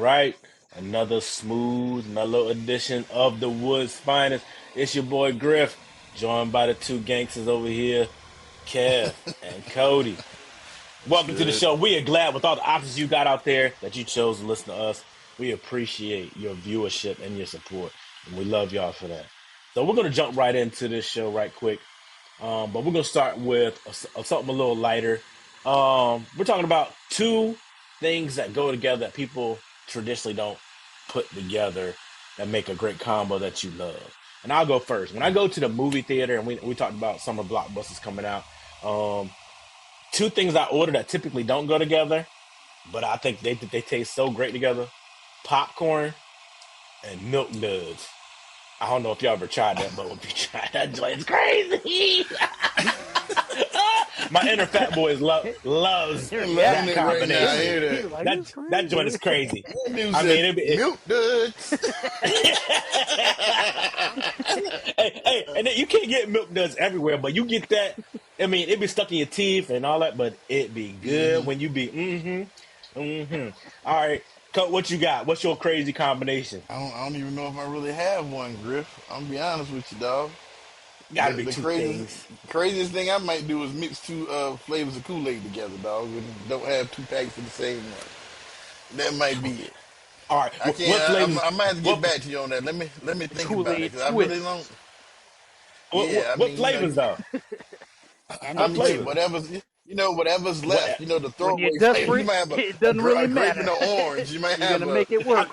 right. Another smooth, mellow edition of the Woods Finest. It's your boy Griff, joined by the two gangsters over here, Kev and Cody. What's Welcome to the good? show. We are glad with all the options you got out there that you chose to listen to us. We appreciate your viewership and your support, and we love y'all for that. So we're gonna jump right into this show right quick. But we're gonna start with something a little lighter. We're talking about two things that go together that people traditionally don't put together that make a great combo that you love. And I'll go first. When I go to the movie theater, and we talked about summer blockbusters coming out, um, two things I order that typically don't go together, but I think they taste so great together: popcorn and milk duds. I don't know if y'all ever tried that, but if you try that joint, it's crazy. My inner fat boy loves You're loving that it right now. I combination. hear He's that. like, it's That joint is crazy. crazy. That dude I said mean, milk duds. hey, and then you can't get milk duds everywhere, but you get that. I mean, it be stuck in your teeth and all that, but it be good when you be All right, Coach, what you got? What's your crazy combination? I don't even know if I really have one, Griff. I'm gonna be honest with you, dog. Got to The be the two craziest things. craziest thing I might do is mix two flavors of Kool-Aid together, dog, and don't have two packs of the same one. That might be it. All right, I what can't. flavors? I might have to get What back to you on that. Let me The think about it Kool-Aid because I really twist. don't. what what, Yeah, I what mean, flavors though? I What mean, Anything. shit, flavors? whatever's What? left. The When you're throwaway flavor. You desperate, might have it a, doesn't really a grape and matter. an orange. You might You're have gonna make it I, work.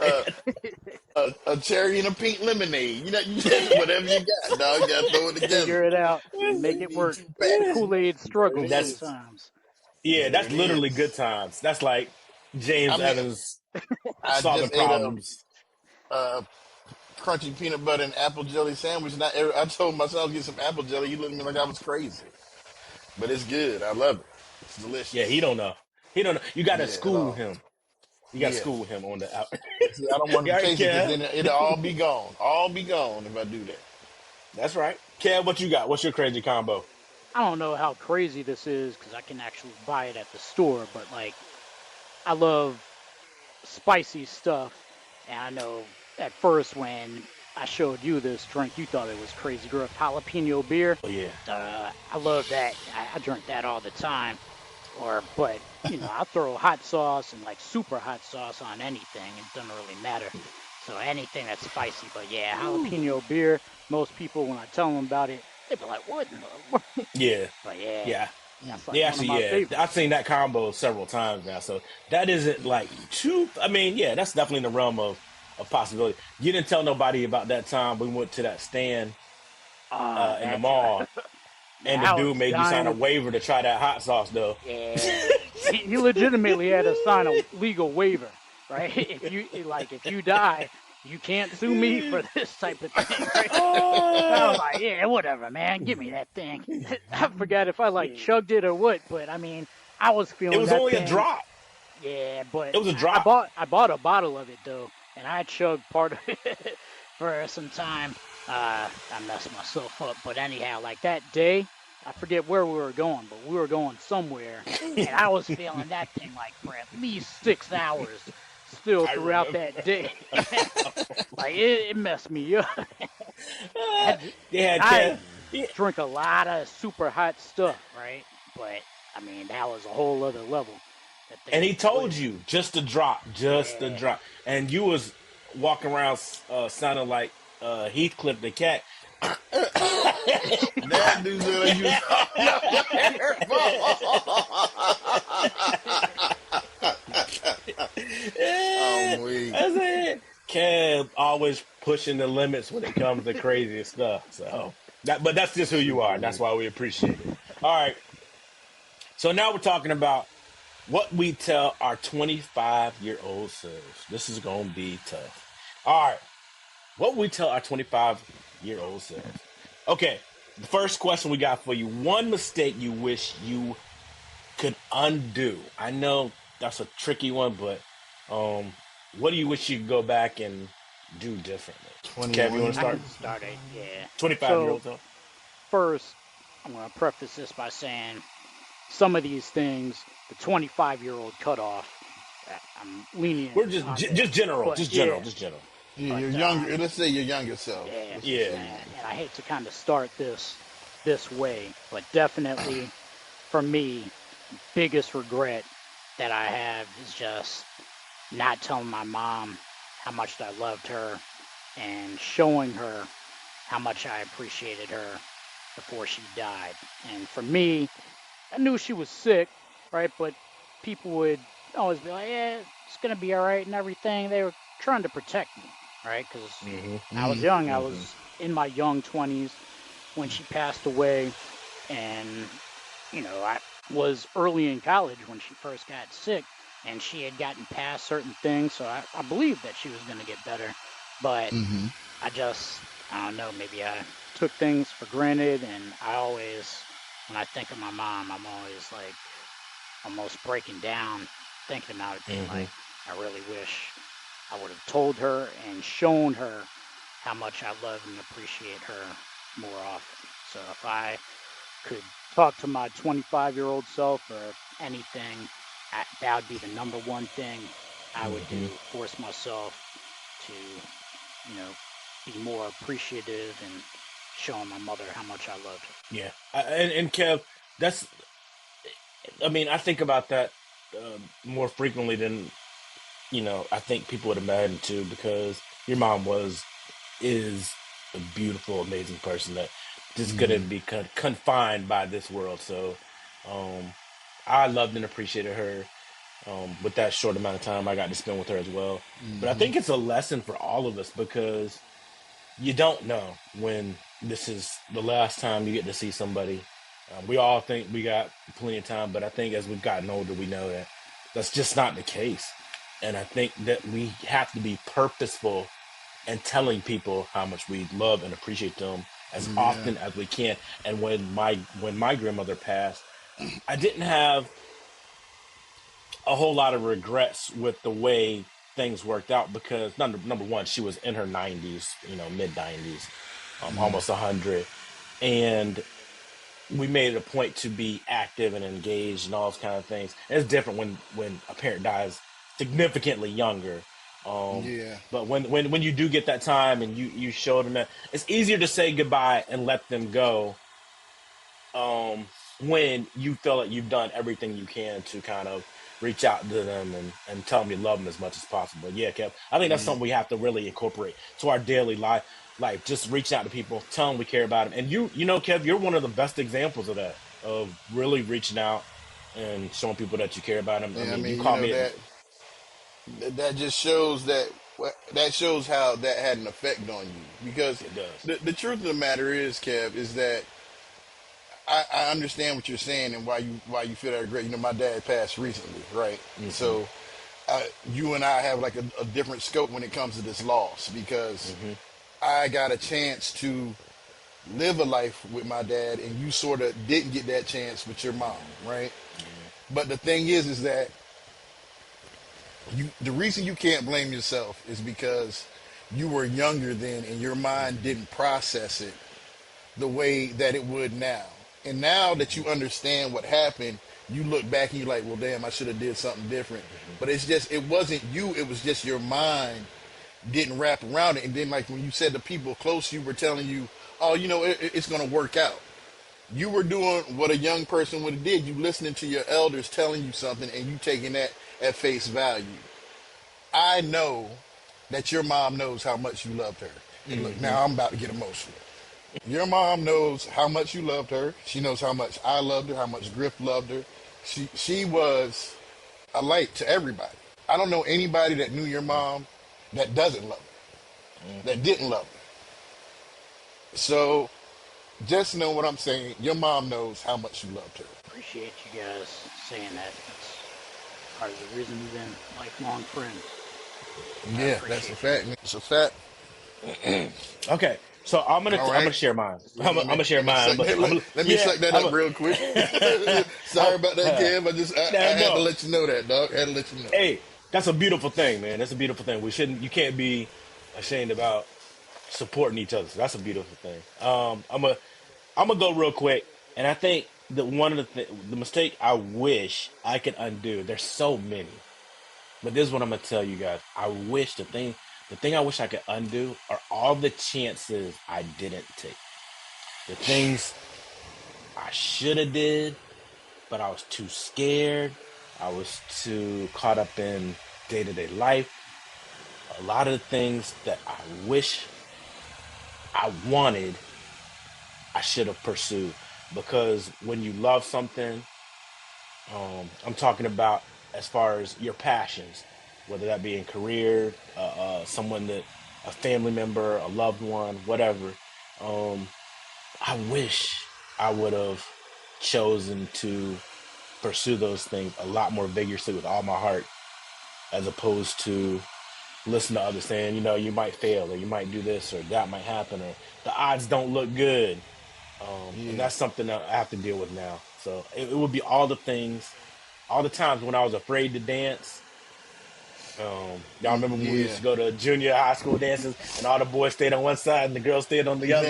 a, a cherry and a pink lemonade. You just whatever you got, dog. You gotta throw it together. Figure it out. Make You it need work. two The packs. Kool-Aid There it struggle that's is. sometimes. yeah, There that's it literally good is. times. That's like I James mean, Evans I solving just ate problems. a crunchy peanut butter and apple jelly sandwich. And I told myself to get some apple jelly. He looked at me like I was crazy, but it's good. I love it. It's Yeah, he delicious. don't know. He don't know. You got to Yeah, at school all. him. You got to Yeah. school him on the out. See, I don't want him Yeah, to all right, taste it because Kev. then it'll all be gone. All be gone if I do that. That's right. Kev, what you got? What's your crazy combo? I don't know how crazy this is because I can actually buy it at the store, but like, I love spicy stuff. And I know at first when I showed you this drink, you thought it was crazy gruff jalapeno beer. Oh yeah. I love that. I drink that all the time. But I throw hot sauce and like super hot sauce on anything. It doesn't really matter. So anything that's spicy. But yeah, jalapeno beer. Most people when I tell them about it, they be like, "What in the?" World? Yeah. But yeah, Yeah. Mm. that's like Yeah, one of actually, my yeah. I've favorites. seen that combo several times now. So that isn't like too. I mean, yeah, that's definitely in the realm of possibility. You didn't tell nobody about that time we went to that stand in the That time, mall, and man, the I dude was made you sign a dying. waiver to try that hot sauce, though. Yeah, he legitimately had to sign a legal waiver, right? If you die, you can't sue me for this type of thing, right? I was Oh, like, yeah, whatever, man, give me that thing. I forgot if I like chugged it or what, but I mean, I was it feeling was that only a thing. drop. Yeah, but It was a I drop. bought I bought a bottle of it though, and I chugged part of it for some time. I messed myself up, but anyhow, like that day, I forget where we were going, but we were going somewhere, and I was feeling that thing like for at least 6 hours still I throughout remember. that day. Like it messed me up. I had to, They and had I Kev. Yeah. drink a lot of super hot stuff, right? But I mean, that was a whole other level. That And thing he was told crazy. you just the Yeah. drop. And you was walking around sounding like Heathcliff the cat. That dude said like you was on your Yeah, I'm weak. that's it. Kev always pushing the limits when it comes to crazy stuff. So but that's just who you Super are. That's weak. why we appreciate it. All right. So now we're talking about what we tell our 25-year-old selves. This is gonna be tough. All right. What we tell our 25-year-old selves. Okay. The first question we got for you. One mistake you wish you could undo. I know that's a tricky one, but um, what do you wish you could go back and do differently? Kev, you want to 21. I start? can start it. Yeah. 25 year So old though. first, I'm gonna preface this by saying some of these things, the 25-year-old cutoff. I'm lenient We're just on just this, general, but just general, yeah, just general. Yeah, but your younger. Let's say your younger self. yeah, Let's just Yeah. say your and younger I self. hate to kind of start this way, but definitely for me, biggest regret that I have is just not telling my mom how much I loved her and showing her how much I appreciated her before she died. And for me, I knew she was sick, right? But people would always be like, "Yeah, it's gonna be all right" and everything. They were trying to protect me, right? Because Mm-hmm. I was young. I Mm-hmm. was in my young 20s when she passed away, and I was early in college when she first got sick, and she had gotten past certain things, so I believed that she was gonna get better, but I don't know, maybe I took things for granted, and I always, when I think of my mom, I'm always like almost breaking down, thinking about it, being Mm-hmm. like, I really wish I would have told her and shown her how much I love and appreciate her more often. So if I could talk to my 25-year-old self or anything, that would be the number one thing I would Mm-hmm. do, force myself to, be more appreciative and showing my mother how much I loved her. Yeah. And Kev, that's. I mean, I think about that more frequently than I think people would imagine too, because your mom is a beautiful, amazing person that just couldn't be confined by this world. So, um, I loved and appreciated her. With that short amount of time I got to spend with her as well. But I think it's a lesson for all of us because you don't know when this is the last time you get to see somebody. We all think we got plenty of time, but I think as we've gotten older, we know that that's just not the case. And I think that we have to be purposeful and telling people how much we love and appreciate them as Yeah. often as we can. And when my grandmother passed, I didn't have a whole lot of regrets with the way things worked out because number one, she was in her 90s, mid 90s, almost 100, and we made it a point to be active and engaged and all those kind of things. And it's different when a parent dies significantly younger. Um, Yeah. but when you do get that time and you show them that, it's easier to say goodbye and let them go when you feel like you've done everything you can to kind of reach out to them and tell them you love them as much as possible. Yeah, Kev, I think that's something we have to really incorporate to our daily life. Like just reaching out to people, tell them we care about them. And Kev, you're one of the best examples of that, of really reaching out and showing people that you care about them. I Yeah. I mean, you mean, called me. that just shows that shows how that had an effect on you because It does. the truth of the matter is, Kev, is that I understand what you're saying and why you feel that great. My dad passed recently, right? Mm-hmm. So you and I have like a different scope when it comes to this loss because Mm-hmm. I got a chance to live a life with my dad, and you sort of didn't get that chance with your mom, right? Yeah. But the thing is that the reason you can't blame yourself is because you were younger then, and your mind Mm-hmm. didn't process it the way that it would now. And now that Mm-hmm. you understand what happened, you look back and you're like, well, damn, I should have did something different. Mm-hmm. But it wasn't you. It was just your mind didn't wrap around it. And then, like when you said the people close, to you were telling you, oh, it's going to work out. You were doing what a young person would have did. You listening to your elders telling you something, and you taking that at face value. I know that your mom knows how much you loved her. And look, Mm-hmm. now I'm about to get emotional. Your mom knows how much you loved her. She knows how much I loved her, how much Griff loved her. She was a light to everybody. I don't know anybody that knew your mom that doesn't love her, Mm-hmm. that didn't love her. So just know what I'm saying. Your mom knows how much you loved her. Appreciate you guys saying that. That's part of the reason we've been lifelong friends. I Yeah, that's a appreciate you. fact, man. It's a fact. Okay, so I'm gonna All I'm gonna right. share mine. Let, I'm let me gonna share let me mine, suck but that let me yeah, suck that up real quick. Sorry about that, I'm, Kev. I had to no. let you know that, dog. I had to let you know. Hey, that's a beautiful thing, man. That's a beautiful thing. You can't be ashamed about supporting each other. So that's a beautiful thing. I'm gonna go real quick, and I think that one of the mistake I wish I could undo. There's so many. But this is what I'm gonna tell you guys. I wish the thing I wish I could undo are all the chances I didn't take. The things I should have did, but I was too scared. I was too caught up in day to day life. A lot of the things that I wish I wanted, I should have pursued. Because when you love something, I'm talking about as far as your passions, whether that be in career, someone that, a family member, a loved one, whatever. Um, I wish I would have chosen to pursue those things a lot more vigorously with all my heart, as opposed to listen to others saying, you know, you might fail or you might do this or that might happen or the odds don't look good. And Yeah. that's something that I have to deal with now. So it would be all the things, all the times when I was afraid to dance. Y'all remember when we used Yeah. to go to junior high school dances and all the boys stayed on one side and the girls stayed on the other?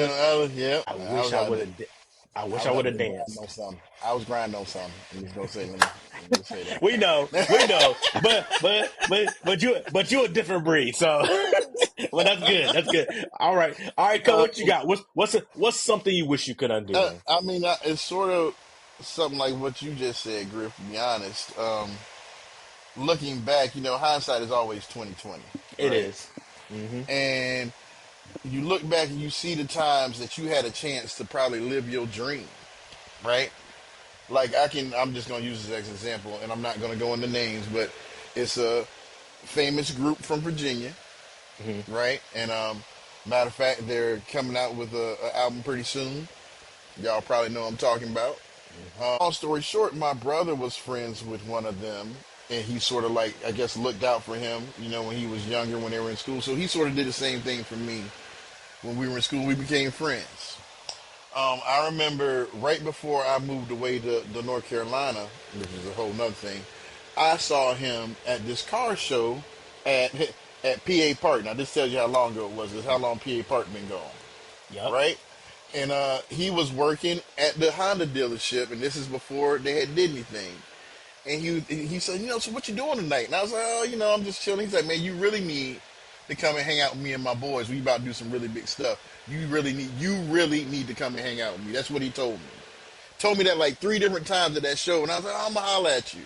Yep. I I wish was I out would there. have. I I wish I was would out have there grinding danced. on something. I was grinding on something. I'm just gonna say, let me just say We that. know, but you a different breed. So, well, that's good. That's good. All right, Co. What you got? What's something you wish you could undo, man? I mean, it's sort of something like what you just said, Griff. To be honest, looking back, hindsight is always 2020, It right? is. Mm-hmm. And you look back and you see the times that you had a chance to probably live your dream, right? Like I'm just gonna use this as an example, and I'm not gonna go into names, but it's a famous group from Virginia, Mm-hmm. right? And matter of fact, they're coming out with a album pretty soon. Y'all probably know what I'm talking about. Mm-hmm. Long story short, my brother was friends with one of them, and he sort of like, I guess, looked out for him, when he was younger, when they were in school. So he sort of did the same thing for me when we were in school. We became friends. I remember right before I moved away to North Carolina, which is a whole nother thing. I saw him at this car show at at PA Park. Now this tells you how long ago it was. This is how long PA Park been gone, Yep. right? And he was working at the Honda dealership, and this is before they had did anything. And he said, so what you doing tonight? And I was like, oh, I'm just chilling. He's like, man, you really need to come and hang out with me and my boys. We about to do some really big stuff. You really need to come and hang out with me. That's what he told me. Told me that like 3 different times at that show, and I was like, oh, I'm gonna holler at you.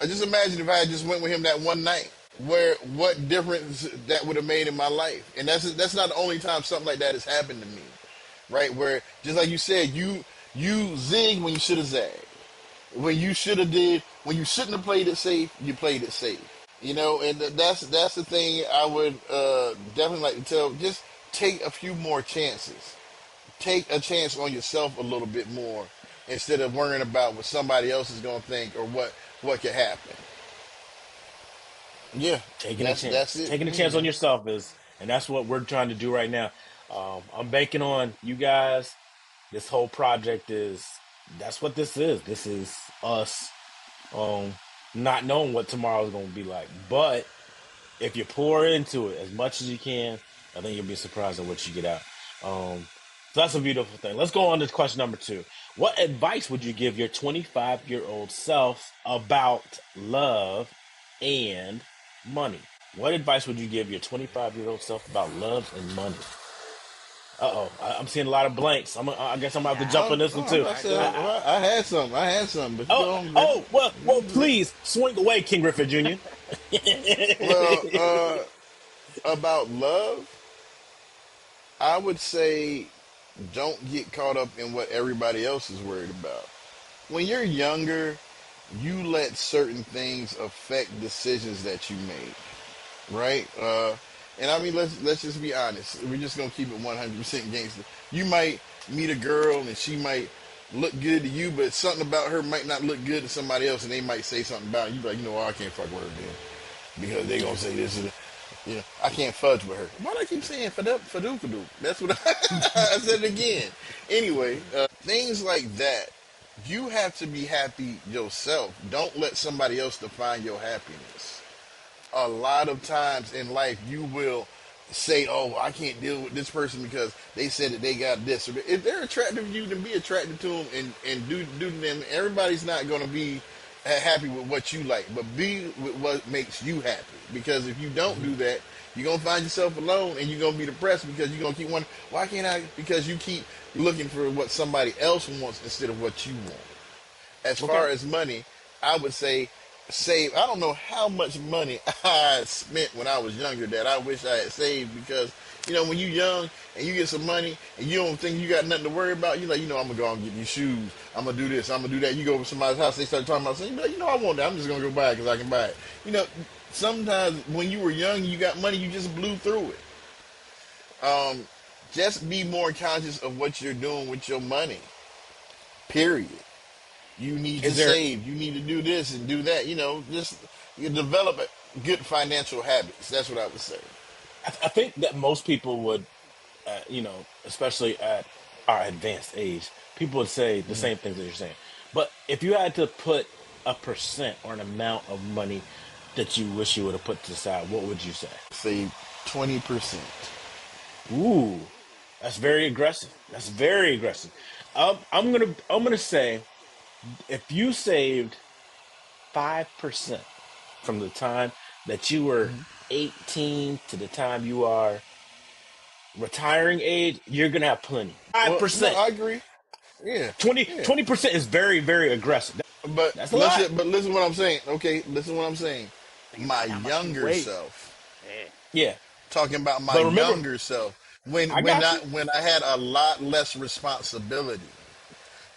I just imagine if I had just went with him that one night, where what difference that would have made in my life. And that's not the only time something like that has happened to me, right? Where just like you said, you zig when you should have zagged. When you shouldn't have played it safe, you played it safe. And that's the thing I would definitely like to tell. Just take a few more chances. Take a chance on yourself a little bit more instead of worrying about what somebody else is going to think or what could happen. Yeah, that's it. Taking a chance on yourself and that's what we're trying to do right now. I'm banking on you guys. This whole project is, that's what this is. This is us, um, not knowing what tomorrow is going to be like. But if you pour into it as much as you can, I think you'll be surprised at what you get out. So that's a beautiful thing. Let's go on to question number 2. What advice would you give your 25-year-old self about love and money? What advice would you give your 25-year-old self about love and money? I'm seeing a lot of blanks. I guess I'm about to Yeah, jump Oh, on this oh, one I'm too. about to I say, go. I, well, I had some, but you go on, Griffin. well, please swing away, King Griffith Jr. Well, about love, I would say don't get caught up in what everybody else is worried about. When you're younger, you let certain things affect decisions that you make, right? And I mean, let's just be honest. We're just gonna keep it 100% gangster. You might meet a girl and she might look good to you, but something about her might not look good to somebody else, and they might say something about you. Be like, I can't fuck with her then because they gonna say this. I can't fudge with her. Why do I keep saying fadu? That's what I said it again. Anyway, things like that. You have to be happy yourself. Don't let somebody else define your happiness. A lot of times in life, you will say, "Oh, I can't deal with this person because they said that they got this." If they're attractive to you, then be attracted to them and do to them. Everybody's not going to be happy with what you like, but be with what makes you happy. Because if you don't Hmm. do that, you're gonna find yourself alone, and you're gonna be depressed because you're gonna keep wondering, why can't I? Because you keep looking for what somebody else wants instead of what you want. As Okay. far as money, I would say save. I don't know how much money I spent when I was younger that I wish I had saved, because when you're young and you get some money and you don't think you got nothing to worry about, you're like, I'm gonna go out and get these shoes. I'm gonna do this. I'm gonna do that. You go over to somebody's house, they start talking about something. You be like, I want that. I'm just gonna go buy it because I can buy it. You know, Sometimes when you were young, you got money, you just blew through it. Um, just be more conscious of what you're doing with your money. Period. You need to Is there? save. You need to do this and do that. Just you develop good financial habits. That's what I would say. I think that most people would, especially at our advanced age, people would say the Mhm. same things that you're saying. But if you had to put a percent or an amount of money that you wish you would have put to the side, what would you say? Save 20%. Ooh, that's very aggressive. That's very aggressive. I'm gonna say if you saved 5% from the time that you were 18 to the time you are retiring age, you're gonna have plenty. Five Well, no, percent, I agree. Yeah, 20 yeah. 20% is very, very aggressive. But That's a lot. listen, what I'm saying. Okay, listen what I'm saying. Think My about how much you younger weigh. self, Yeah. Yeah, talking about my but remember, younger self, when I when got I you. when I had a lot less responsibility,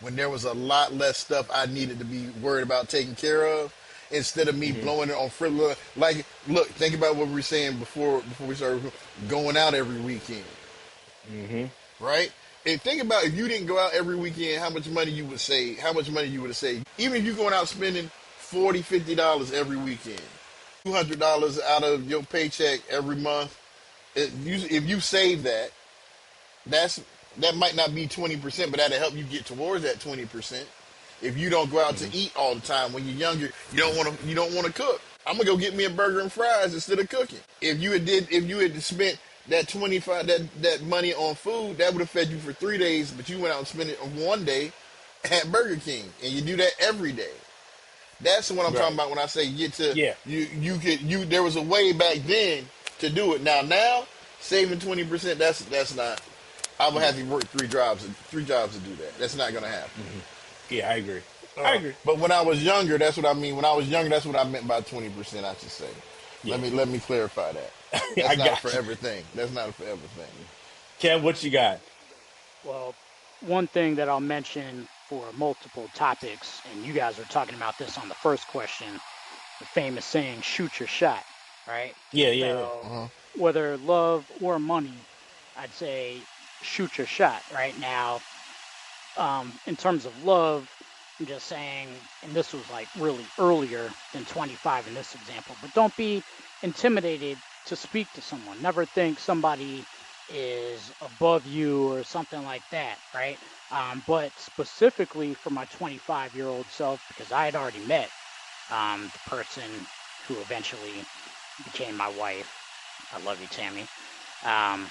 when there was a lot less stuff I needed to be worried about taking care of, instead of me Hmm. blowing it on frivolous. Like, look, think about what we were saying before we started going out every weekend, Hmm. right? And think about if you didn't go out every weekend, how much money you would save, how much money you would have saved. Even if you're going out spending $40, $50 every weekend, $200 out of your paycheck every month. If you save that, that's that might not be 20%, but that'll help you get towards that 20%. If you don't go out to Hmm. eat all the time when you're younger, you don't want to cook. I'm gonna go get me a burger and fries instead of cooking. If you had spent that 25 that money on food, that would have fed you for 3 days, but you went out and spent it on one day at Burger King, and you do that every day. That's what I'm talking Right. about when I say get to Yeah. you. There was a way back then to do it. Now saving 20%. That's not. I would have Yeah. to work three jobs to do that. That's not gonna happen. Hmm. Yeah, I agree. I agree. But when I was younger, that's what I mean. When I was younger, that's what I meant by 20%. I should say. Let Yeah. me let me clarify that. I That's not a got you. forever thing. That's not a forever thing. Kev, what you got? Well, one thing that I'll mention for multiple topics, and you guys were talking about this on the first question, the famous saying, shoot your shot, right? Yeah, yeah, yeah. So, Uh-huh. whether love or money, I'd say shoot your shot right now. In terms of love, I'm just saying, and this was like really earlier than 25 in this example, but don't be intimidated to speak to someone. Never think somebody is above you or something like that, right? But specifically for my 25-year-old self, because I had already met the person who eventually became my wife. I love you, Tammy. Um,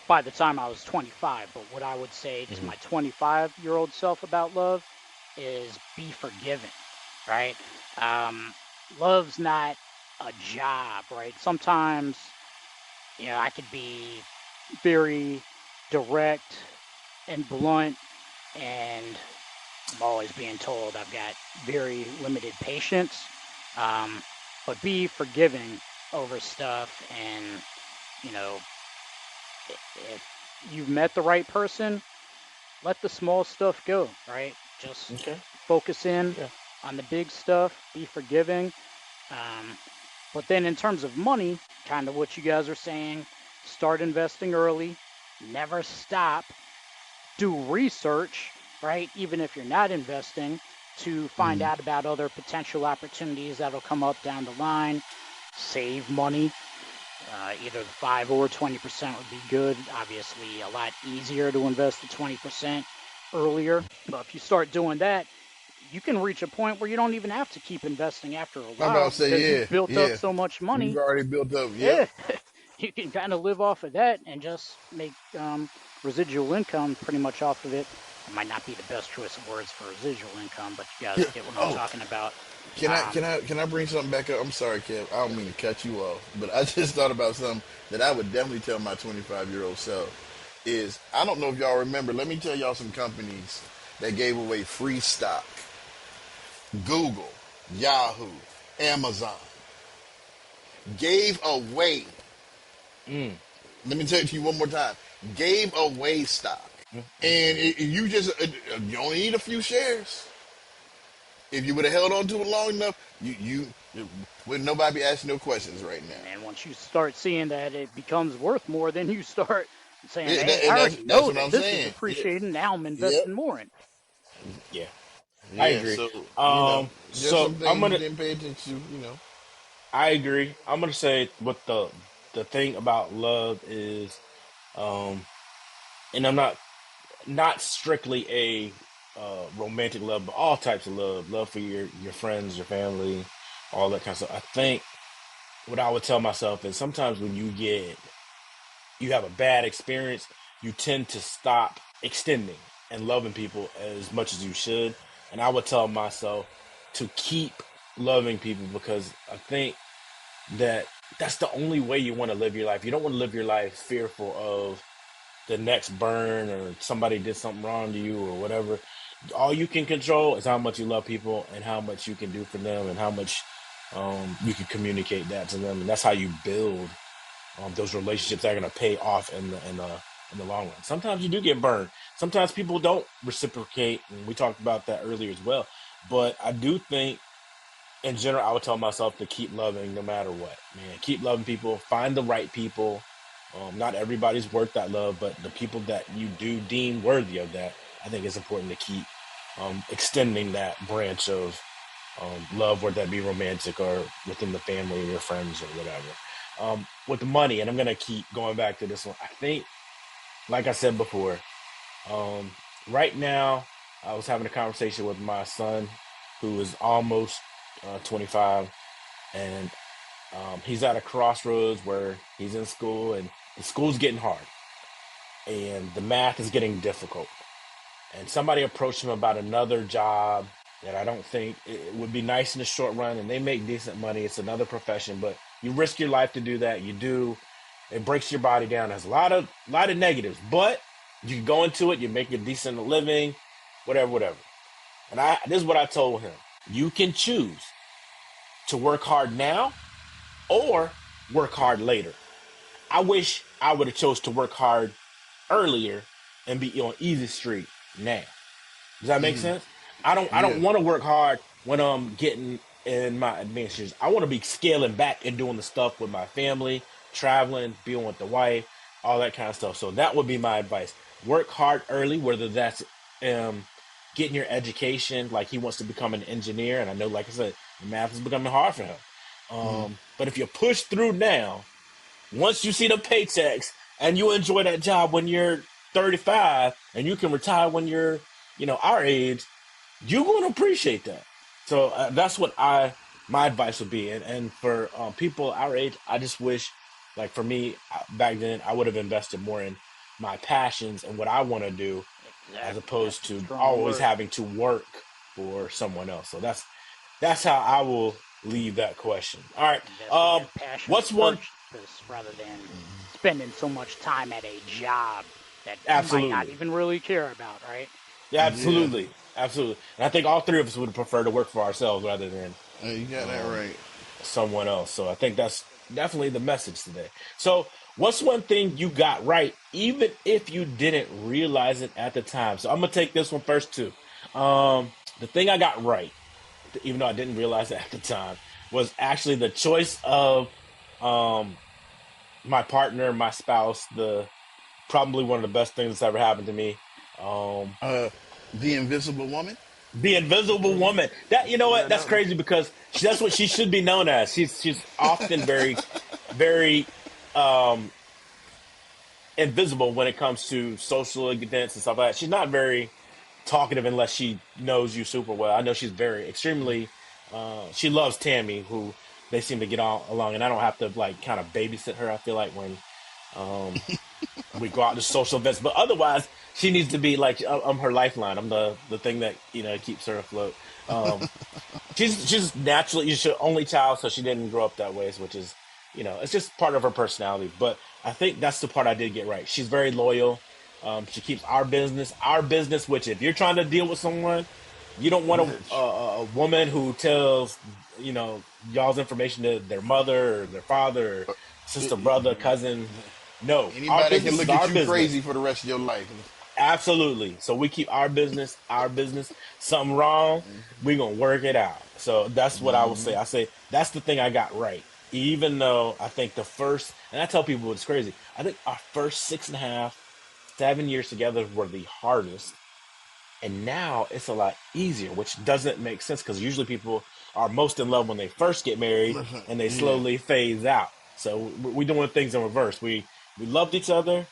by the time I was 25. But what I would say to Hmm. my 25-year-old self about love is be forgiving, right? Um, Love's not a job, right? Sometimes, I could be very direct and blunt, and I'm always being told I've got very limited patience. Um, but be forgiving over stuff, and you know, if you've met the right person, let the small stuff go, right? Just Okay. focus in Yeah. on the big stuff, be forgiving. Um, but then, in terms of money, kind of what you guys are saying, start investing early, never stop, do research, right? Even if you're not investing, to find Mhm. out about other potential opportunities that'll come up down the line, save money. Either the 5 or 20% would be good. Obviously, a lot easier to invest the 20% earlier. But if you start doing that, you can reach a point where you don't even have to keep investing after a I'm while about to because say, you've yeah, built up yeah. so much You've money. already built up. Yep. Yeah, you can kind of live off of that and just make residual income pretty much off of it. It might not be the best choice of words for residual income, but you Yeah. guys get what I'm Oh, talking about. can I can Um, I can I bring something back up? I'm sorry, Kev. I don't mean to cut you off, but I just thought about something that I would definitely tell my 25-year-old self. Is I don't know if y'all remember. Let me tell y'all some companies that gave away free stock: Google, Yahoo, Amazon gave away. Mm, Let me tell it to you one more time. Gave away stock, mm, mm, and mm. you just you only need a few shares. If you would have held on to it long enough, you would nobody be asking no questions right now. and then once you start seeing that it becomes worth more, then you start saying, Yeah, "Hey, and I already that's know what that I'm this is saying. Yeah, appreciating. Now I'm yep, investing more in it." Yeah, I yeah. agree. So just So some I'm things you gonna. didn't pay attention to. I agree. I'm gonna say what the thing about love is, and I'm not strictly a romantic love, but all types of love for your friends, your family, all that kind of stuff. I think what I would tell myself is sometimes when you have a bad experience, you tend to stop extending and loving people as much as you should. And I would tell myself to keep loving people because I think that that's the only way you want to live your life. You don't want to live your life fearful of the next burn or somebody did something wrong to you or whatever. All you can control is how much you love people and how much you can do for them and how much you can communicate that to them. And that's how you build those relationships that are going to pay off in the long run. Sometimes you do get burned. Sometimes people don't reciprocate, and we talked about that earlier as well. But I do think in general, I would tell myself to keep loving no matter what. Man, keep loving people. Find the right people. Not everybody's worth that love, but the people that you do deem worthy of that, I think it's important to keep extending that branch of love, whether that be romantic or within the family or your friends or whatever. With the money, and I'm gonna keep going back to this one. I think, like I said before, um, right now, I was having a conversation with my son, who is almost 25, and he's at a crossroads where he's in school, and the school's getting hard, and the math is getting difficult. And somebody approached him about another job that I don't think it would be nice in the short run, and they make decent money. It's another profession, but you risk your life to do that. You do. It breaks your body down. There's a lot of negatives, but you can go into it. You make a decent living, whatever, whatever. And this is what I told him: you can choose to work hard now or work hard later. I wish I would have chose to work hard earlier and be on easy street now. Does that make sense? I Yeah. don't want to work hard when I'm getting in my advanced years. I want to be scaling back and doing the stuff with my family, traveling, being with the wife, all that kind of stuff. So that would be my advice. Work hard early, whether that's um getting your education, like he wants to become an engineer, and I know, like I said, math is becoming hard for him. But if you push through now, once you see the paychecks and you enjoy that job when you're 35 and you can retire when you're, our age, you're going to appreciate that. So that's what my advice would be. And for people our age, I just wish, like for me back then, I would have invested more in my passions and what I want to do as Exactly. opposed That's a to strong always word. having to work for someone else. So that's how I will leave that question. All right. Invest in your passion or What's one? purpose rather than spending so much time at a job that you might not Absolutely. even really care about, right? Yeah, Yeah. absolutely. Absolutely. And I think all three of us would prefer to work for ourselves rather than You got that um, right. someone else. So I think that's definitely the message today. So, what's one thing you got right, even if you didn't realize it at the time? So, I'm going to take this one first, too. The thing I got right, even though I didn't realize it at the time, was actually the choice of um, my partner, my spouse, the probably one of the best things that's ever happened to me. Um, Uh, the Invisible Woman. The Invisible Throw, Woman. That, you know throw what? that That's out there. crazy because that's what she should be known as. She's often very um invisible when it comes to social events and stuff like that. She's not very talkative unless she knows you super well. I know she's very extremely she loves Tammy, who they seem to get all along, and I don't have to like kind of babysit her. I feel like when um we go out to social events, but otherwise she needs to be like I'm her lifeline. I'm the thing that keeps her afloat. Um, she's naturally she's her only child, so she didn't grow up that way, which is it's just part of her personality. But I think that's the part I did get right. She's very loyal. She keeps our business. Which if you're trying to deal with someone, you don't want a woman who tells y'all's information to their mother or their father or sister, brother, cousin. No, our Anybody can business is look at our you crazy business. for the rest of your life. Absolutely. So we keep our business, our business. Something wrong, we gonna work it out. So that's what I would say. I say that's the thing I got right. Even though I think the first, and I tell people it's crazy. I think our first 6.5, 7 years together were the hardest, and now it's a lot easier, which doesn't make sense because usually people are most in love when they first get married, and they Yeah. slowly phase out. So we're doing things in reverse. We loved each other,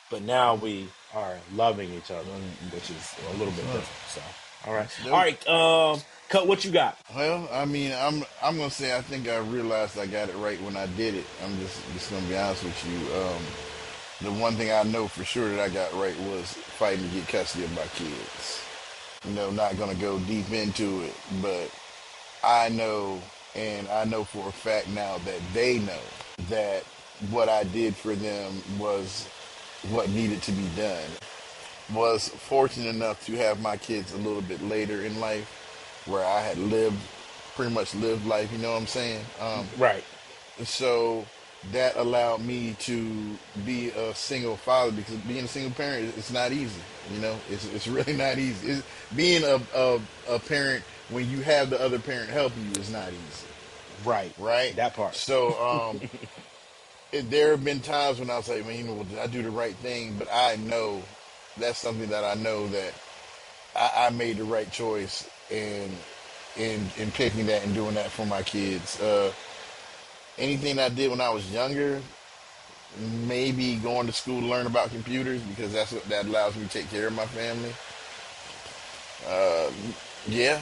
but now we are loving each other, which is a little bit different. So, all right, That's all dope. right. Cut. What you got? Well, I mean, I'm gonna say I think I realized I got it right when I did it. I'm just gonna be honest with you. The one thing I know for sure that I got right was fighting to get custody of my kids. Not gonna go deep into it, but I know, and I know for a fact now that they know that what I did for them was what needed to be done. Was fortunate enough to have my kids a little bit later in life where I had pretty much lived life, you know what I'm saying? Right. So that allowed me to be a single father because being a single parent it's not easy. It's really not easy. Being a parent when you have the other parent helping you is not easy, Right. right? That part. So there have been times when I was like, man, did I do the right thing? But I know that's something that I know that I made the right choice in picking that and doing that for my kids. Anything I did when I was younger, maybe going to school to learn about computers because that's what that allows me to take care of my family. Yeah.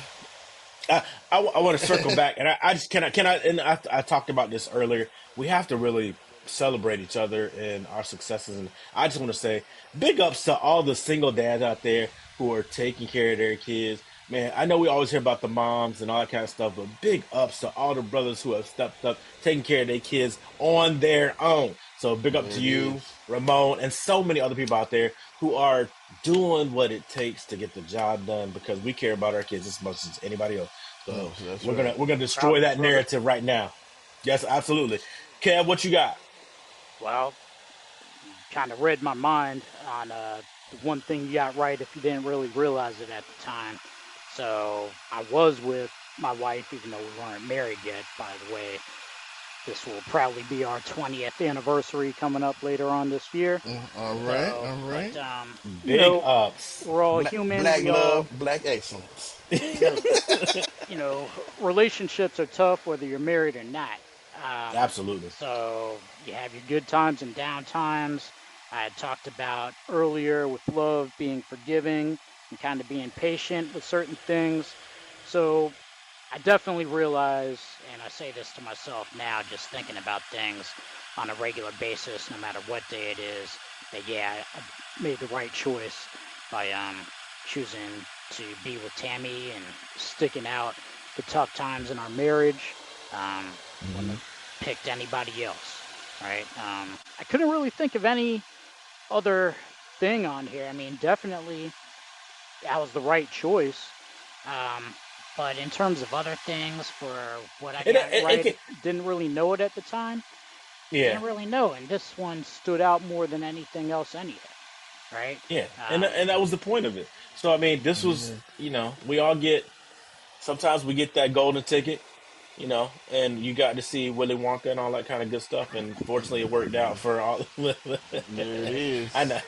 I want to circle back, and I just can I and I talked about this earlier. We have to really celebrate each other and our successes, and I just want to say big ups to all the single dads out there who are taking care of their kids. Man, I know we always hear about the moms and all that kind of stuff, but big ups to all the brothers who have stepped up, taking care of their kids on their own. So big up There to it is. you, Ramon, and so many other people out there who are doing what it takes to get the job done because we care about our kids as much as anybody else. Oh, So so that's we're right. gonna Proud destroy of you, that brother. narrative right now. Yes, absolutely. Kev, what you got? Well, you kind of read my mind on the one thing you got right if you didn't really realize it at the time. So I was with my wife, even though we weren't married yet, by the way. This will probably be our 20th anniversary coming up later on this year. All right. So, All but, right. you Big know, ups. we're all human. Black We love, all, black excellence. because, relationships are tough whether you're married or not. Absolutely. So you have your good times and down times. I had talked about earlier with love being forgiving and kind of being patient with certain things. So I definitely realize, and I say this to myself now, just thinking about things on a regular basis, no matter what day it is, that yeah, I made the right choice by choosing to be with Tammy and sticking out the tough times in our marriage. Wouldn't have picked anybody else, right? I couldn't really think of any other thing on here. I mean, definitely that was the right choice. Um, but in terms of other things for what I It, got it, it right, can, didn't really know it at the time. yeah, Didn't really know, and this one stood out more than anything else anyway, right? yeah, Um, and that was the point of it. So I mean, this was we all get sometimes we get that golden ticket, and you got to see Willy Wonka and all that kind of good stuff. And fortunately, it worked out for all. There it is. I know.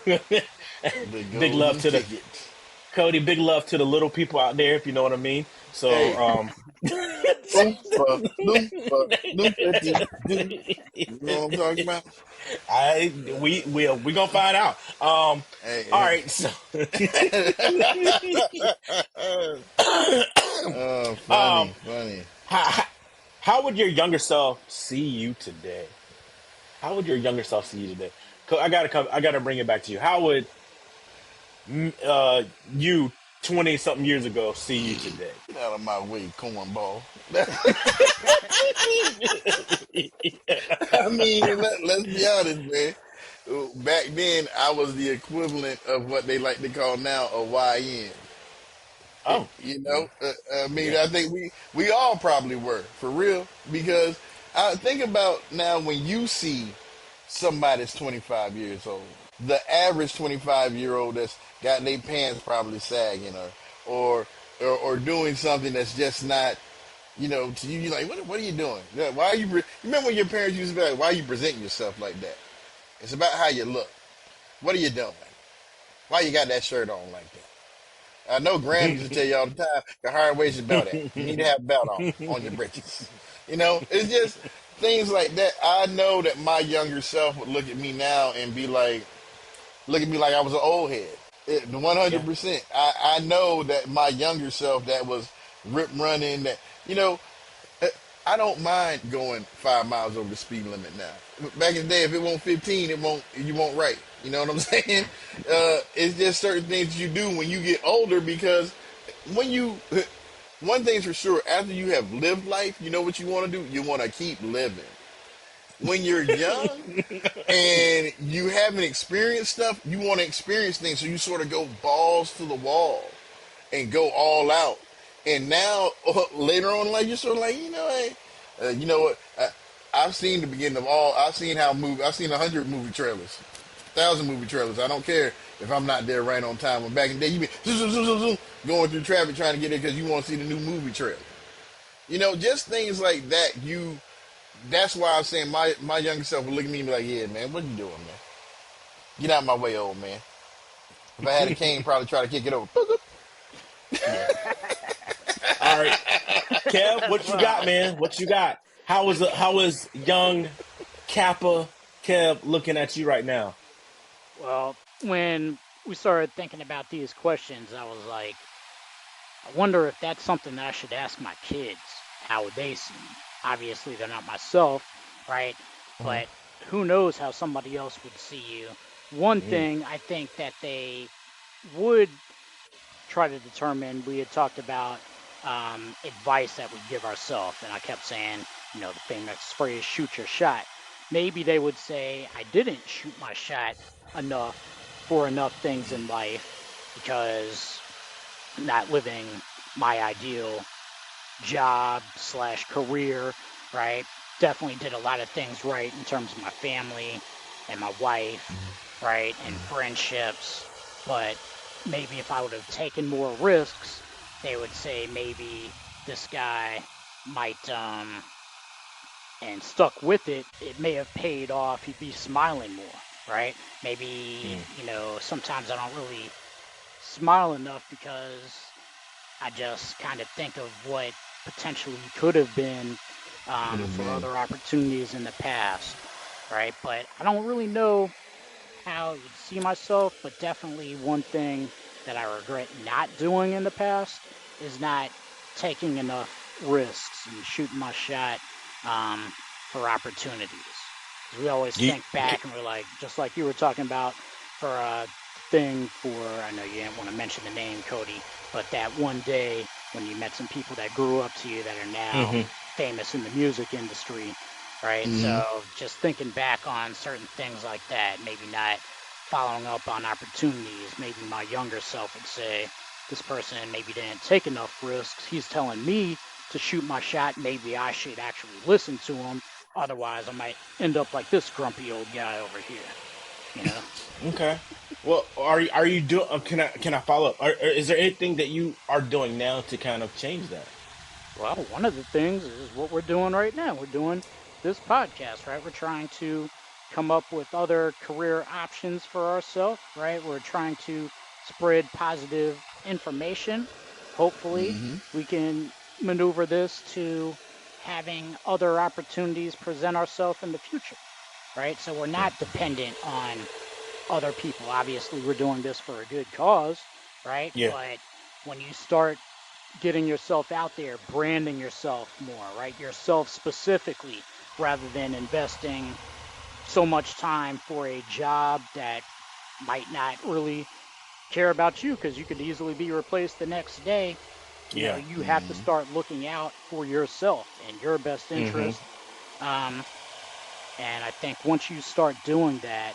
The Big love golden to the ticket. Cody. Big love to the little people out there, if you know what I mean. So, Hey, loompa, loompa, loompa dee doo. You know what I'm talking about? we gonna find out. All Hey, right. So, hey. Oh, funny, um, funny. how, how would your younger self see you today? How would your younger self see you today? I gotta bring it back to you. How would you 20 something years ago see you today? Get out of my way, cornball. I mean, let's be honest, man. Back then, I was the equivalent of what they like to call now a YN. Oh, You yeah, know, I mean, yeah, I think we all probably were for real because I think about now when you see somebody that's 25 years old, the average 25-year old that's got their pants probably sagging or or doing something that's just not, to you, you're like, what are you doing? Yeah, why are you? You remember when your parents used to be like, why are you presenting yourself like that? It's about how you look. What are you doing? Why you got that shirt on like that? I know Graham used to tell you all the time, the hard where's your belt at? You need to have a belt on your britches. It's just things like that. I know that my younger self would look at me now and be like, look at me like I was an old head. yeah. 100%. I know that my younger self that was rip running, that, you know, I don't mind going 5 miles over the speed limit now. Back in the day, if it won't 15, you won't write. You know what I'm saying? It's just certain things you do when you get older because when you, one thing's for sure, after you have lived life, you know what you want to do? You want to keep living. When you're young and you haven't experienced stuff, you want to experience things, so you sort of go balls to the wall and go all out. And now later on in life, you're sort of like, hey, you know what? I've seen the beginning of all. I've seen 100 movie trailers, 1,000 movie trailers. I don't care if I'm not there right on time. When back in the day, you be zoom, zoom, zoom, zoom, zoom, going through traffic trying to get there because you want to see the new movie trailer. Just things like that. That's why I'm saying my younger self would look at me and be like, yeah, man, what you doing, man? Get out my way, old man. If I had a cane, probably try to kick it over. Yeah. All right, Kev, what you got, Well, man? What you got? How is young Kappa Kev looking at you right now? well, when we started thinking about these questions, I was like, I wonder if that's something that I should ask my kids. How would they see me? Obviously, they're not myself, right? Uh-huh. But who knows how somebody else would see you? One Mm, thing I think that they would try to determine, we had talked about advice that we give ourselves, and I kept saying, the famous phrase, shoot your shot. Maybe they would say, I didn't shoot my shot enough for enough things in life because I'm not living my ideal job slash career, right? Definitely did a lot of things right in terms of my family and my wife, right? And friendships. But maybe if I would have taken more risks, they would say maybe this guy might, and stuck with it, it may have paid off. He'd be smiling more, right? Maybe, mm, sometimes I don't really smile enough because I just kind of think of what potentially could have been, Could have for been. other opportunities in the past, right? But I don't really know how I would see myself, but definitely one thing that I regret not doing in the past is not taking enough risks and shooting my shot, for opportunities. Because we always You, think back and we're like, just like you were talking about for a thing for, I know you didn't want to mention the name, Cody, but that one day when you met some people that grew up to you that are now mhm. famous in the music industry, right? Hmm. So just thinking back on certain things like that, maybe not following up on opportunities, maybe my younger self would say, this person maybe didn't take enough risks. He's telling me to shoot my shot. Maybe I should actually listen to him. Otherwise, I might end up like this grumpy old guy over here, you know? Okay. Well, are you doing? Can I follow up? Is there anything that you are doing now to kind of change that? Well, one of the things is what we're doing right now. We're doing this podcast, right? We're trying to come up with other career options for ourselves, right? We're trying to spread positive information. Hopefully, we can maneuver this to having other opportunities present ourselves in the future, right? So we're not dependent on other people. Obviously, we're doing this for a good cause, right? Yeah. But when you start getting yourself out there, branding yourself more, right? Yourself specifically, rather than investing so much time for a job that might not really care about you because you could easily be replaced the next day. Yeah. You have to start looking out for yourself and your best Mm-hmm. interest. Um, and I think once you start doing that,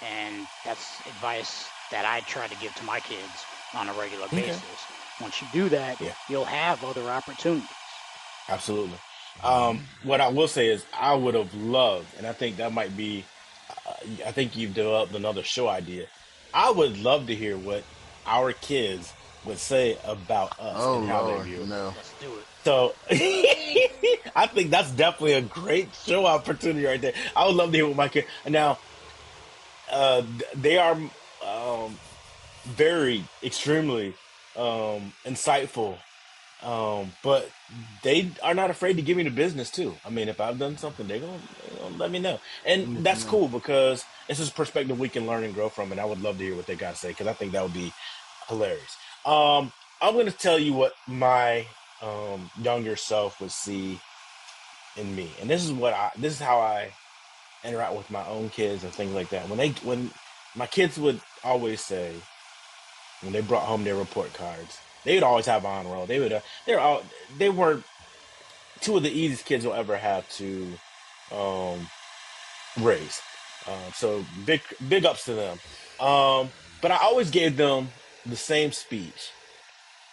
and that's advice that I try to give to my kids on a regular Okay. basis, once you do that, Yeah. you'll have other opportunities. Absolutely. What I will say is, I would have loved, and I think that might be, I think you've developed another show idea. I would love to hear what our kids would say about us Oh and how they Lord, view us. no. Let's do it. So I think that's definitely a great show opportunity right there. I would love to hear what my kids. Now, they are very extremely insightful, but they are not afraid to give me the business too. I mean, if I've done something, they gonna let me know, and that's No. cool because it's a perspective we can learn and grow from. And I would love to hear what they got to say because I think that would be hilarious. I'm going to tell you what my younger self would see in me, and this is how I interact with my own kids and things like that. When my kids would always say when they brought home their report cards, they would always have honor roll. They were two of the easiest kids you'll ever have to um, raise. So big ups to them. But I always gave them the same speech,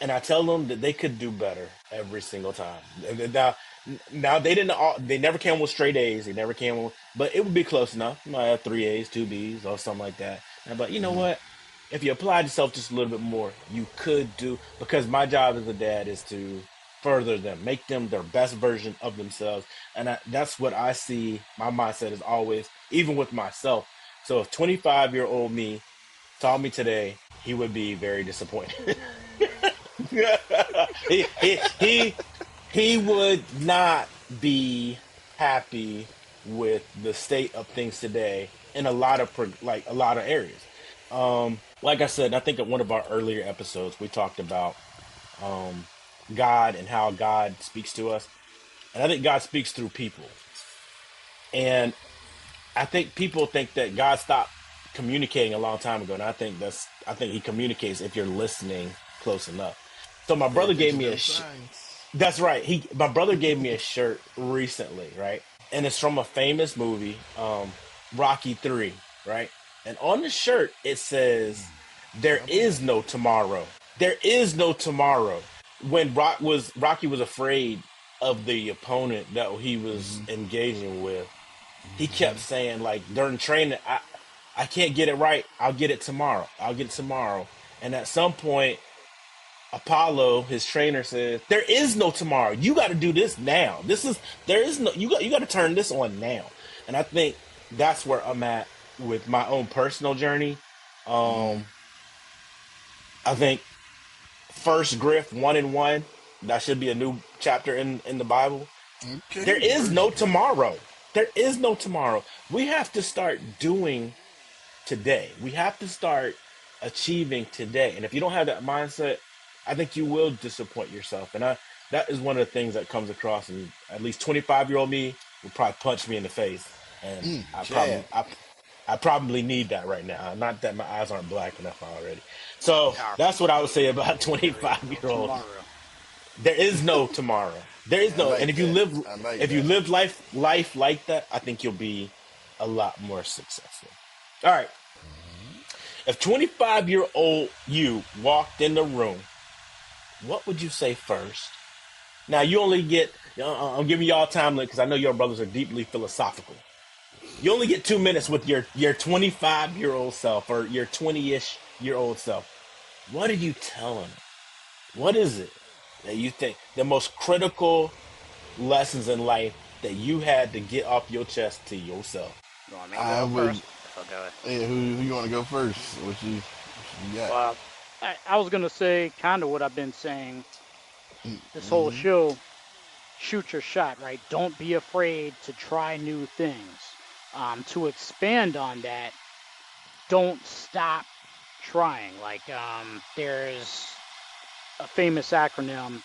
and I tell them that they could do better every single time. Now they never came with straight A's. They never came with, but it would be close enough. You might have three A's, two B's, or something like that. But you know what? If you applied yourself just a little bit more, you could do. Because my job as a dad is to further them, make them their best version of themselves, and that's what I see. My mindset is always, even with myself. So if 25-year-old me saw me today, he would be very disappointed. He he would not be happy with the state of things today in a lot of areas. Like I said, I think at one of our earlier episodes we talked about God and how God speaks to us, and I think God speaks through people. And I think people think that God stopped communicating a long time ago, and I think He communicates if you're listening close enough. So my Pay brother gave attention me to a them signs. that's right. My brother gave me a shirt recently, right? And it's from a famous movie, Rocky 3, right? And on the shirt it says, "There My boy. is no tomorrow. There is no tomorrow." When Rocky was afraid of the opponent that he was engaging with, he kept saying, like, during training, I can't get it right. I'll get it tomorrow. I'll get it tomorrow. And at some point, Apollo, his trainer, says, "There is no tomorrow. You got to do this now. There is no you got to turn this on now." And I think that's where I'm at with my own personal journey. Um, I think First Griff 1:1, that should be a new chapter in the Bible. There Okay, is first no grade. tomorrow. There is no tomorrow. We have to start doing today. We have to start achieving today. And if you don't have that mindset, I think you will disappoint yourself. And that is one of the things that comes across. And at least 25-year-old me would probably punch me in the face. And Jab. I probably need that right now. Not that my eyes aren't black enough already. So Powerful that's what I would say statement. about There is 25 no year old. tomorrow. There is no tomorrow. There is I no, and like that. I like if you that. live life like that, I think you'll be a lot more successful. All right. If 25-year-old you walked in the room, what would you say first? Now, you only get, I'm giving y'all time limit because I know your brothers are deeply philosophical. You only get 2 minutes with your 25-year-old self or your 20-ish year old self. What are you telling them? What is it that you think the most critical lessons in life that you had to get off your chest to yourself? You want me to I go would. first? I'll go ahead. Hey, who you want to go first? What you got? Well, I was gonna say kind of what I've been saying this whole show. Shoot your shot, right? Don't be afraid to try new things. To expand on that, don't stop trying. Like, there's a famous acronym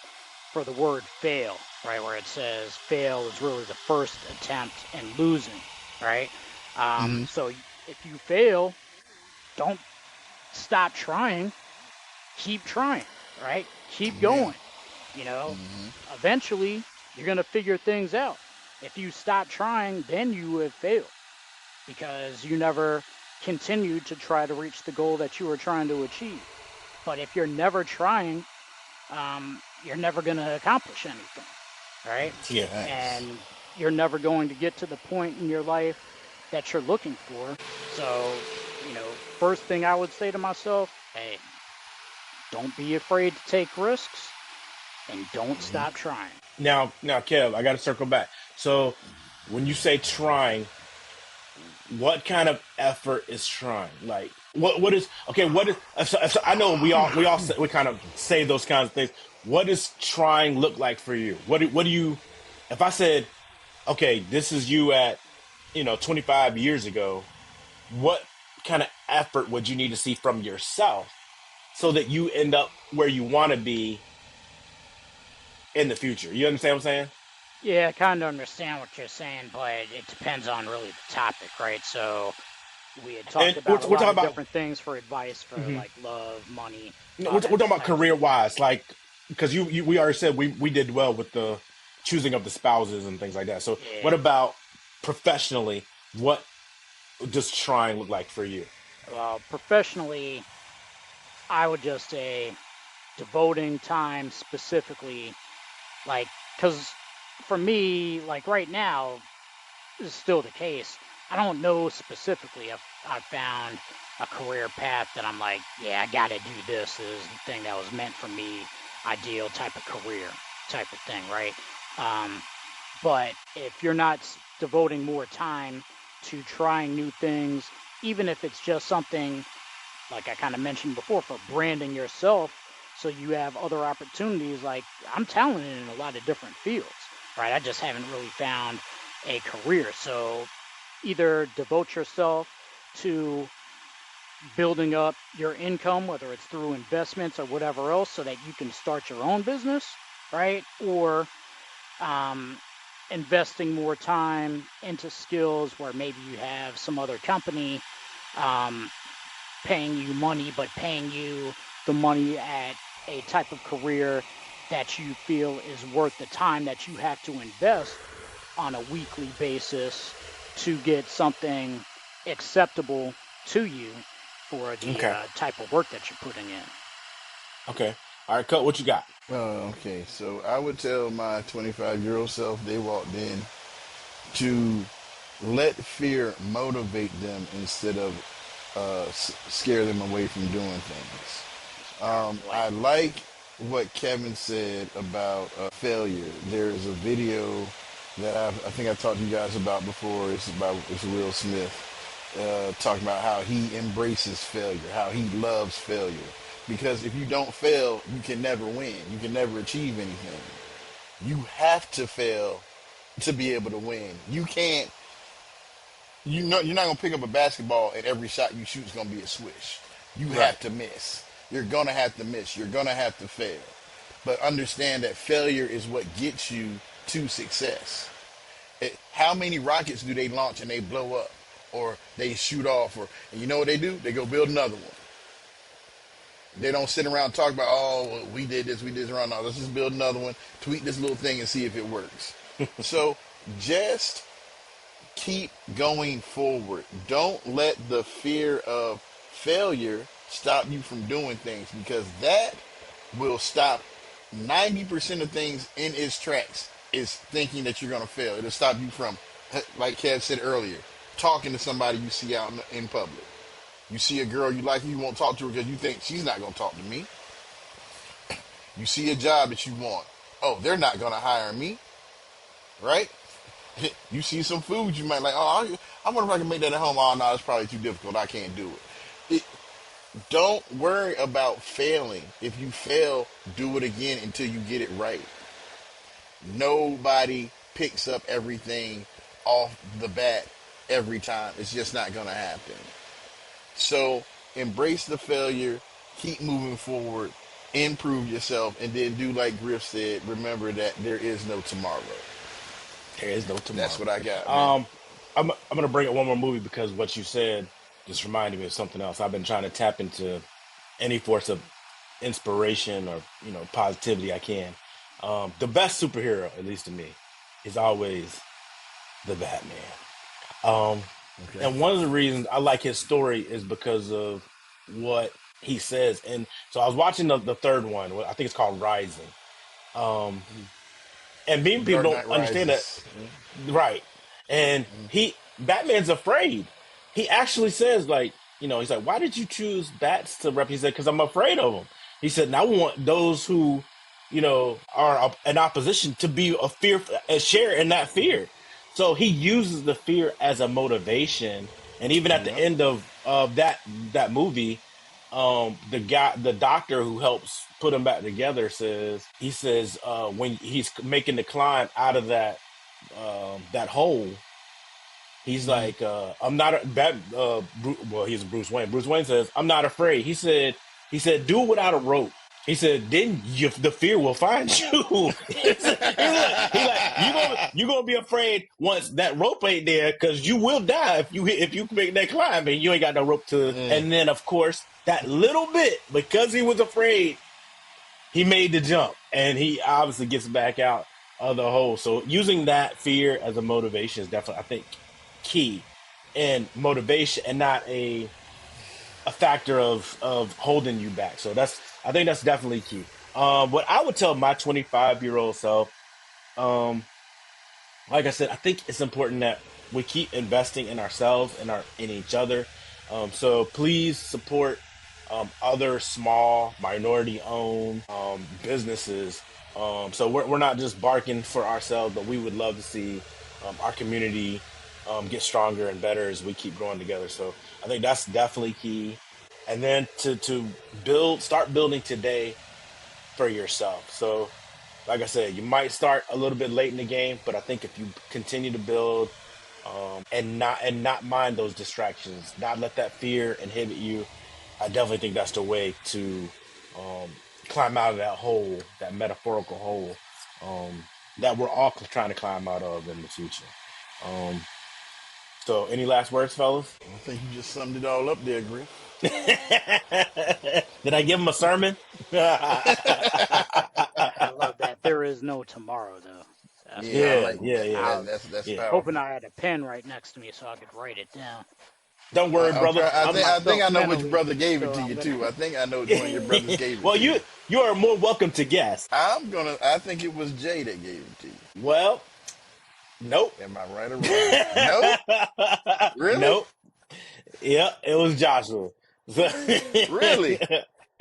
for the word fail, right? Where it says fail is really the first attempt and losing, right? So if you fail, don't stop trying, keep trying, right? Keep Yeah. going. Eventually you're going to figure things out. If you stop trying, then you have failed because you never continued to try to reach the goal that you were trying to achieve. But if you're never trying, you're never going to accomplish anything, right? Yeah. Thanks. And you're never going to get to the point in your life that you're looking for. So, first thing I would say to myself, hey, don't be afraid to take risks and don't stop trying. Now, Kev, I got to circle back. So, when you say trying, what kind of effort is trying? Like, what is okay? What is? So I know we kind of say those kinds of things. What does trying look like for you? What do you? If I said, okay, this is you at 25 years ago, what kind of effort would you need to see from yourself so that you end up where you want to be in the future? You understand what I'm saying? Yeah, I kind of understand what you're saying, but it depends on really the topic, right? So we had talked And we're, about a we're lot talking of about different things for advice for like love, money, we're that talking about type of career thing. wise, like because we already said we did well with the choosing of the spouses and things like that. So what Yeah. about professionally? What does trying look like for you? Well, professionally, I would just say devoting time specifically, like, because for me, like right now, this is still the case. I don't know specifically if I found a career path that I'm like, yeah, I got to do this. This is the thing that was meant for me, ideal type of career type of thing, right? Um, but if you're not devoting more time to trying new things, even if it's just something like I kind of mentioned before for branding yourself, so you have other opportunities, like I'm talented in a lot of different fields, right? I just haven't really found a career. So either devote yourself to building up your income, whether it's through investments or whatever else, so that you can start your own business, right? Or um, investing more time into skills where maybe you have some other company um, paying you money, but paying you the money at a type of career that you feel is worth the time that you have to invest on a weekly basis to get something acceptable to you for the Okay, type of work that you're putting in. okay, all right, Cut. What you got? Okay, so I would tell my 25-year-old self they walked in to let fear motivate them instead of scare them away from doing things. It's a powerful I language. like what Kevin said about failure. There's a video that I think I talked to you guys about before. It's Will Smith talking about how he embraces failure, how he loves failure. Because if you don't fail, you can never win. You can never achieve anything. You have to fail to be able to win. You can't. You're not gonna pick up a basketball and every shot you shoot is gonna be a swish. You Right, have to miss. You're gonna have to miss. You're gonna have to fail. But understand that failure is what gets you to success. How many rockets do they launch and they blow up, or they shoot off, or and you know what they do? They go build another one. They don't sit around and talk about, oh, well, we did this, we did this wrong. No, let's just build another one, tweak this little thing, and see if it works. So just keep going forward. Don't let the fear of failure stop you from doing things, because that will stop 90% of things in its tracks, is thinking that you're going to fail. It'll stop you from, like Kev said earlier, talking to somebody you see out in public. You see a girl you like, you won't talk to her because you think she's not going to talk to me. You see a job that you want. Oh, they're not going to hire me, right? You see some food you might like. Oh, I wonder if I can make that at home. Oh, no, it's probably too difficult. I can't do it. Don't worry about failing. If you fail, do it again until you get it right. Nobody picks up everything off the bat every time. It's just not going to happen. So embrace the failure, keep moving forward, improve yourself, and then do like Griff said, remember that there is no tomorrow. there is no That's tomorrow. what I got, man. Um, I'm gonna bring up one more movie because what you said. just reminded me of something else. I've been trying to tap into any force of inspiration or positivity I can. The best superhero, at least to me, is always the Batman. Um, Okay. and one of the reasons I like his story is because of what he says. And so I was watching the third one. I think it's called Rising. Um, and many people Dark don't Knight understand that. Rises. Right. And Batman's afraid. He actually says, like, he's like, why did you choose bats to represent? Because I'm afraid of them. He said, and I want those who, are in opposition to be a fear, a share in that fear. So he uses the fear as a motivation. And even at the Yep. end of that movie, the doctor who helps put him back together says when he's making the climb out of that hole, he's like, I'm not a that well, he's Bruce Wayne. Bruce Wayne says, I'm not afraid. He said, do it without a rope. He said, then the fear will find you. He like, you gonna be afraid once that rope ain't there, because you will die if you make that climb and you ain't got no rope to. Yeah. And then of course that little bit, because he was afraid, he made the jump, and he obviously gets back out of the hole. So using that fear as a motivation is definitely, I think, key in motivation, and not a factor of holding you back. So I think that's definitely key. What I would tell my 25-year-old self, um, like I said, I think it's important that we keep investing in ourselves and in each other. So please support other small minority owned businesses. So we're not just barking for ourselves, but we would love to see our community get stronger and better as we keep growing together. So I think that's definitely key. And then to start building today for yourself. So like I said, you might start a little bit late in the game, but I think if you continue to build, and not mind those distractions, not let that fear inhibit you, I definitely think that's the way to um, climb out of that hole, that metaphorical hole, that we're all trying to climb out of in the future. Um, so, any last words, fellas? I think you just summed it all up there, Griff. Did I give him a sermon? I love that. There is no tomorrow, though. That's Yeah, I Yeah, like powerful. yeah, that. yeah, I That's yeah. hoping powerful. I had a pen right next to me so I could write it down. Don't worry, I'm brother. trying. Keep I think myself I know which mentally, brother gave it so to I'm you gonna. too. I think I know which one of your brothers gave it Well, to you. you are more welcome to guess. I think it was Jay that gave it to you. Well, nope. Am I right or wrong? Nope. Really? Nope. Yep, it was Joshua. So, Really?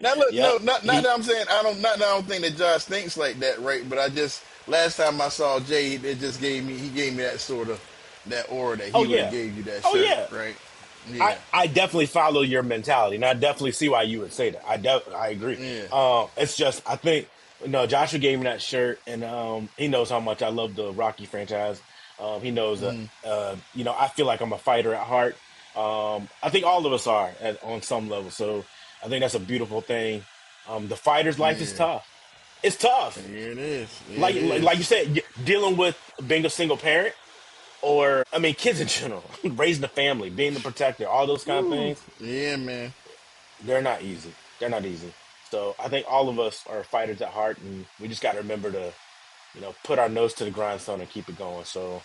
Now look, yep. no, not He. that I'm saying I don't think that Josh thinks like that, right? But I just last time I saw Jay, he gave me that sort of that aura that Oh he would have yeah. gave you that Oh shirt, yeah. right? I, Yeah, I definitely follow your mentality, and I definitely see why you would say that. I agree. yeah, It's just I think Joshua gave me that shirt, and he knows how much I love the Rocky franchise. He knows that I feel like I'm a fighter at heart. I think all of us are on some level. So I think that's a beautiful thing. The fighter's life is yeah. tough. It's tough. Here it is. Here it Like you is. said, dealing with being a single parent, or I mean, kids in general, raising a family, being the protector, all those kind of Woo. things. Yeah, man. They're not easy. They're not easy. So I think all of us are fighters at heart, and we just got to remember to put our nose to the grindstone and keep it going. So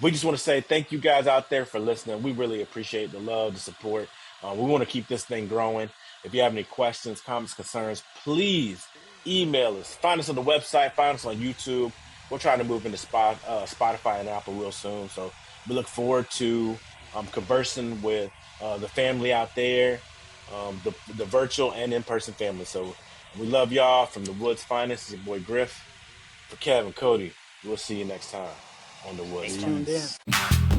we just want to say thank you guys out there for listening. We really appreciate the love, the support. We want to keep this thing growing. If you have any questions, comments, concerns, please email us. Find us on the website. Find us on YouTube. We're trying to move into Spotify and Apple real soon. So we look forward to conversing with the family out there, the virtual and in-person family. So we love y'all from the Woods Finest. It's your boy Griff. For Kevin, Cody, we'll see you next time on the Woods Stay Finest. tuned in. Peace.